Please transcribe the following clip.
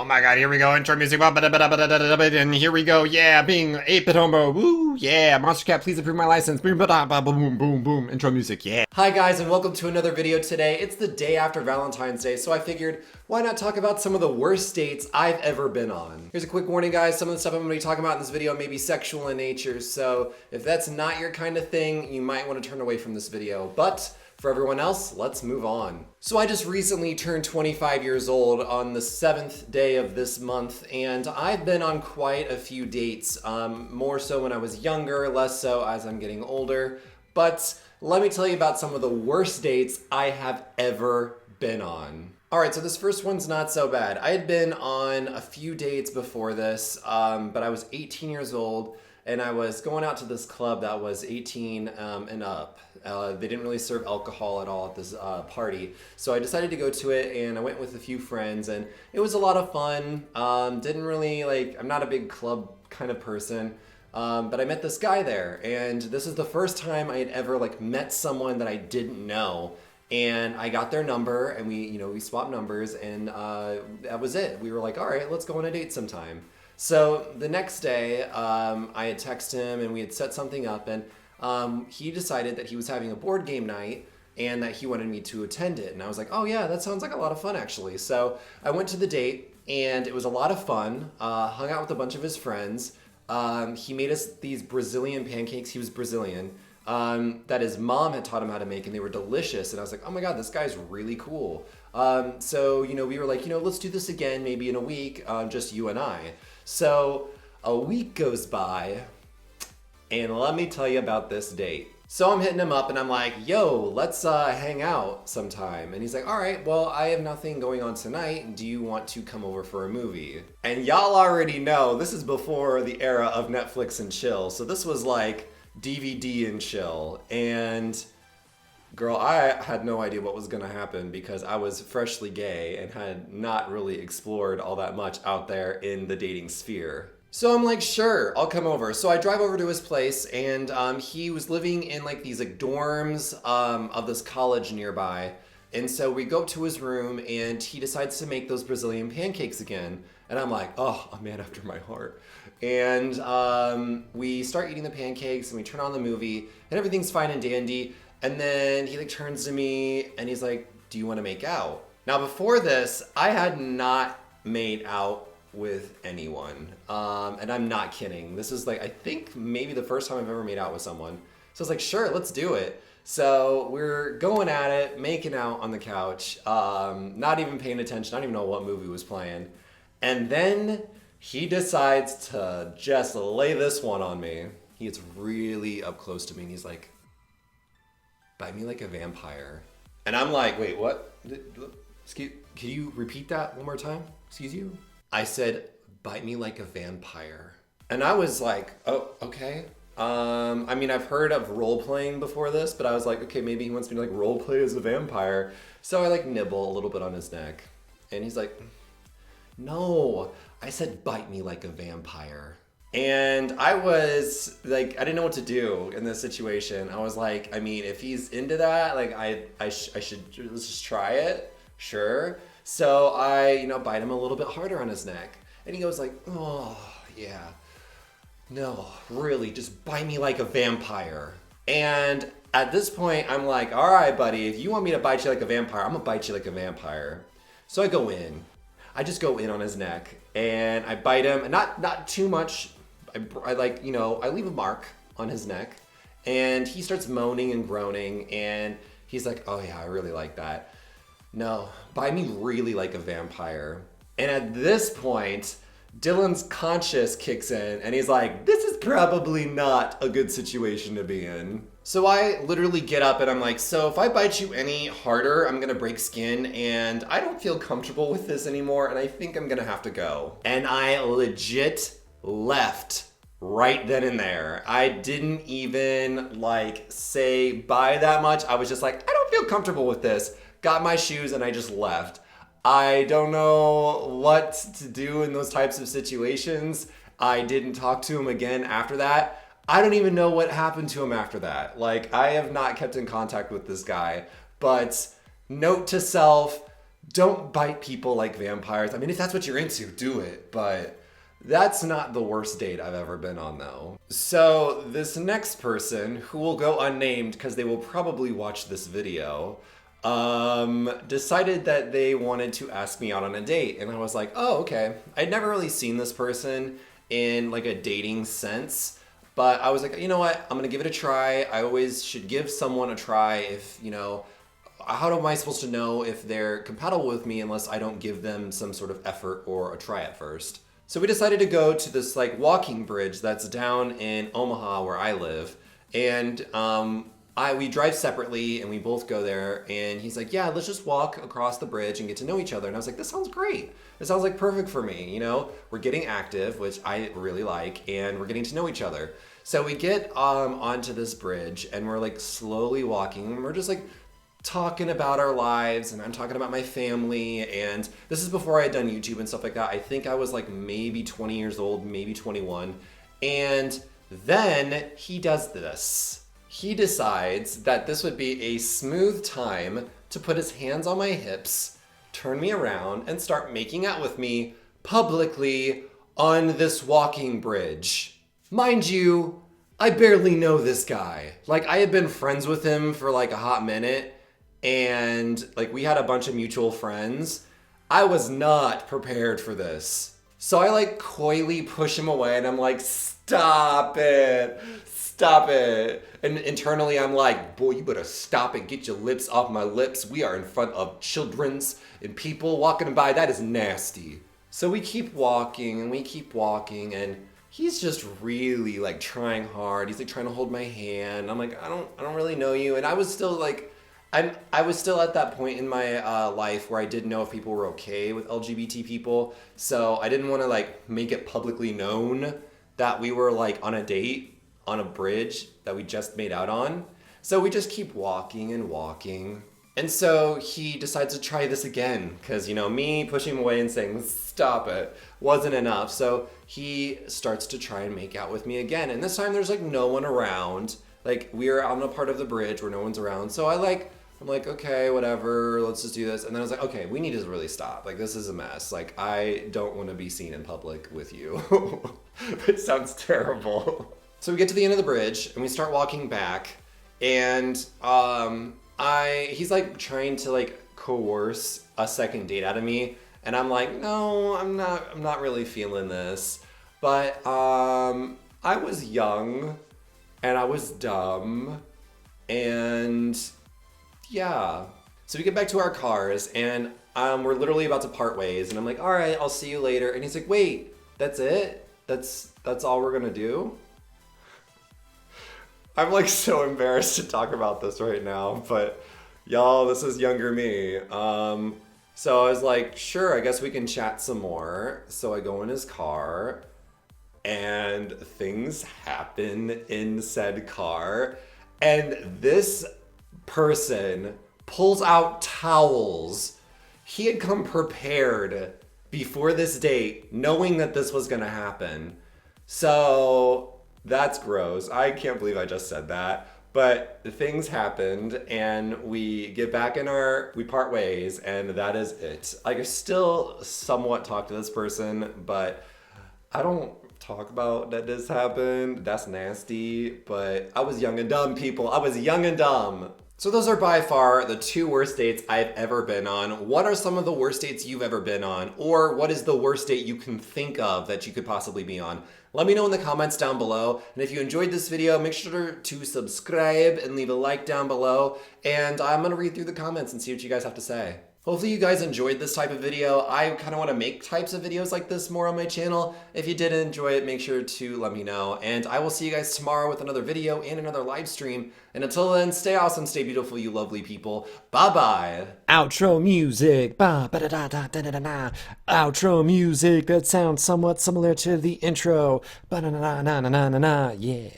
Oh my god, here we go, intro music, and here we go, yeah, being 8-bit homo, woo, yeah, Monster Cat, please approve my license, boom, boom, boom, boom, intro music, yeah. Hi guys, and welcome to another video today. It's the day after Valentine's Day, so I figured, why not talk about some of the worst dates I've ever been on? Here's a quick warning, guys, some of the stuff I'm going to be talking about in this video may be sexual in nature, so if that's not your kind of thing, you might want to turn away from this video, but for everyone else, let's move on. So I just recently turned 25 years old on the 7th day of this month, and I've been on quite a few dates, more so when I was younger, less so as I'm getting older. But let me tell you about some of the worst dates I have ever been on. All right, so this first one's not so bad. I had been on a few dates before this, but I was 18 years old, and I was going out to this club that was 18 and up. They didn't really serve alcohol at all at this party. So I decided to go to it, and I went with a few friends, and it was a lot of fun. Didn't really, I'm not a big club kind of person, but I met this guy there, and this is the first time I had ever met someone that I didn't know. And I got their number, and we swapped numbers, and that was it. We were like, all right, let's go on a date sometime. So the next day, I had texted him and we had set something up, and he decided that he was having a board game night and that he wanted me to attend it. And I was like, oh yeah, that sounds like a lot of fun actually. So I went to the date and it was a lot of fun, hung out with a bunch of his friends. He made us these Brazilian pancakes. He was Brazilian. That his mom had taught him how to make, and they were delicious. And I was like, oh my God, this guy's really cool. So, we were like, let's do this again, maybe in a week, just you and I. So a week goes by, and let me tell you about this date. So I'm hitting him up and I'm like, yo, let's hang out sometime. And he's like, all right, well, I have nothing going on tonight. Do you want to come over for a movie? And y'all already know, this is before the era of Netflix and chill. So this was like DVD and chill. And girl, I had no idea what was gonna happen because I was freshly gay and had not really explored all that much out there in the dating sphere. So I'm like, sure, I'll come over. So I drive over to his place, and he was living in these dorms of this college nearby. And so we go up to his room, and he decides to make those Brazilian pancakes again. And I'm like, oh, a man after my heart. And we start eating the pancakes, and we turn on the movie, and everything's fine and dandy. And then he turns to me and he's like, do you want to make out? Now before this, I had not made out with anyone. And I'm not kidding. This is I think maybe the first time I've ever made out with someone. So I was like, sure, let's do it. So we're going at it, making out on the couch, not even paying attention. I don't even know what movie was playing. And then he decides to just lay this one on me. He gets really up close to me and he's like, bite me like a vampire. And I'm like, wait, what? Excuse, can you repeat that one more time? Excuse you? I said, bite me like a vampire. And I was like, oh, okay. I've heard of role-playing before this, but I was like, okay, maybe he wants me to role-play as a vampire. So I nibble a little bit on his neck. And he's like, no, I said, bite me like a vampire. And I was I didn't know what to do in this situation. I was like, if he's into that, I should, let's just try it. Sure. So I, bite him a little bit harder on his neck. And he goes oh, yeah. No, really, just bite me like a vampire. And at this point, I'm like, all right, buddy, if you want me to bite you like a vampire, I'm gonna bite you like a vampire. So I go in. I just go in on his neck and I bite him, and not too much. I leave a mark on his neck, and he starts moaning and groaning, and he's like, oh yeah, I really like that. No, bite me really like a vampire. And at this point, Dylan's conscience kicks in, and he's like, this is probably not a good situation to be in. So I literally get up and I'm like, so if I bite you any harder, I'm gonna break skin, and I don't feel comfortable with this anymore, and I think I'm gonna have to go. And I legit left right then and there. I didn't even say bye that much. I was just like, I don't feel comfortable with this. Got my shoes and I just left. I don't know what to do in those types of situations. I didn't talk to him again after that. I don't even know what happened to him after that. I have not kept in contact with this guy. But note to self, Don't bite people like vampires. I mean, if that's what you're into, do it. But that's not the worst date I've ever been on, though. So this next person, who will go unnamed because they will probably watch this video, decided that they wanted to ask me out on a date. And I was like, oh, okay. I'd never really seen this person in like a dating sense. But I was like, you know what? I'm going to give it a try. I always should give someone a try if, how am I supposed to know if they're compatible with me unless I don't give them some sort of effort or a try at first? So we decided to go to this like walking bridge that's down in Omaha where I live. And we drive separately and we both go there, and he's like, yeah, let's just walk across the bridge and get to know each other. And I was like, this sounds great. This sounds like perfect for me. We're getting active, which I really like, and we're getting to know each other. So we get onto this bridge and we're like slowly walking, and we're just like talking about our lives, and I'm talking about my family. And this is before I had done YouTube and stuff like that. I think I was like maybe 20 years old, maybe 21. And then he does this. He decides that this would be a smooth time to put his hands on my hips, turn me around, and start making out with me publicly on this walking bridge. Mind you, I barely know this guy. Like, I had been friends with him for like a hot minute, and like we had a bunch of mutual friends. I was not prepared for this. So I like coyly push him away, and I'm like, stop it. Stop it. And internally I'm like, boy, you better stop it. Get your lips off my lips. We are in front of children's and people walking by. That is nasty. So we keep walking and we keep walking, and he's just really like trying hard. He's like trying to hold my hand. I'm like, I don't really know you. And I was still like, I was still at that point in my life where I didn't know if people were okay with LGBT people. So I didn't want to like make it publicly known that we were like on a date on a bridge that we just made out on. So we just keep walking and walking. And so he decides to try this again, because, me pushing him away and saying, stop it, wasn't enough. So he starts to try and make out with me again. And this time there's like no one around. Like, we're on a part of the bridge where no one's around. So I'm like, okay, whatever, let's just do this. And then I was like, okay, we need to really stop. Like, this is a mess. Like, I don't want to be seen in public with you. It sounds terrible. So we get to the end of the bridge and we start walking back, and he's like trying to like coerce a second date out of me, and I'm like, no, I'm not really feeling this. But I was young and I was dumb, and yeah. So we get back to our cars, and we're literally about to part ways, and I'm like, all right, I'll see you later. And he's like, wait, that's it? That's all we're gonna do? I'm like so embarrassed to talk about this right now, but y'all, this is younger me. So I was like, sure, I guess we can chat some more. So I go in his car, and things happen in said car, and this person pulls out towels. He had come prepared before this date, knowing that this was gonna happen. So that's gross. I can't believe I just said that. But things happened, and we get back we part ways, and that is it. Like, I still somewhat talk to this person, but I don't talk about that this happened. That's nasty. But I was young and dumb, people. I was young and dumb. So those are by far the 2 worst dates I've ever been on. What are some of the worst dates you've ever been on? Or what is the worst date you can think of that you could possibly be on? Let me know in the comments down below. And if you enjoyed this video, make sure to subscribe and leave a like down below. And I'm gonna read through the comments and see what you guys have to say. Hopefully you guys enjoyed this type of video. I kind of want to make types of videos like this more on my channel. If you did enjoy it, make sure to let me know. And I will see you guys tomorrow with another video and another live stream. And until then, stay awesome, stay beautiful, you lovely people. Bye-bye. Outro music. Ba ba da da da da da da. Outro music that sounds somewhat similar to the intro. Ba na na na na na na na. Yeah.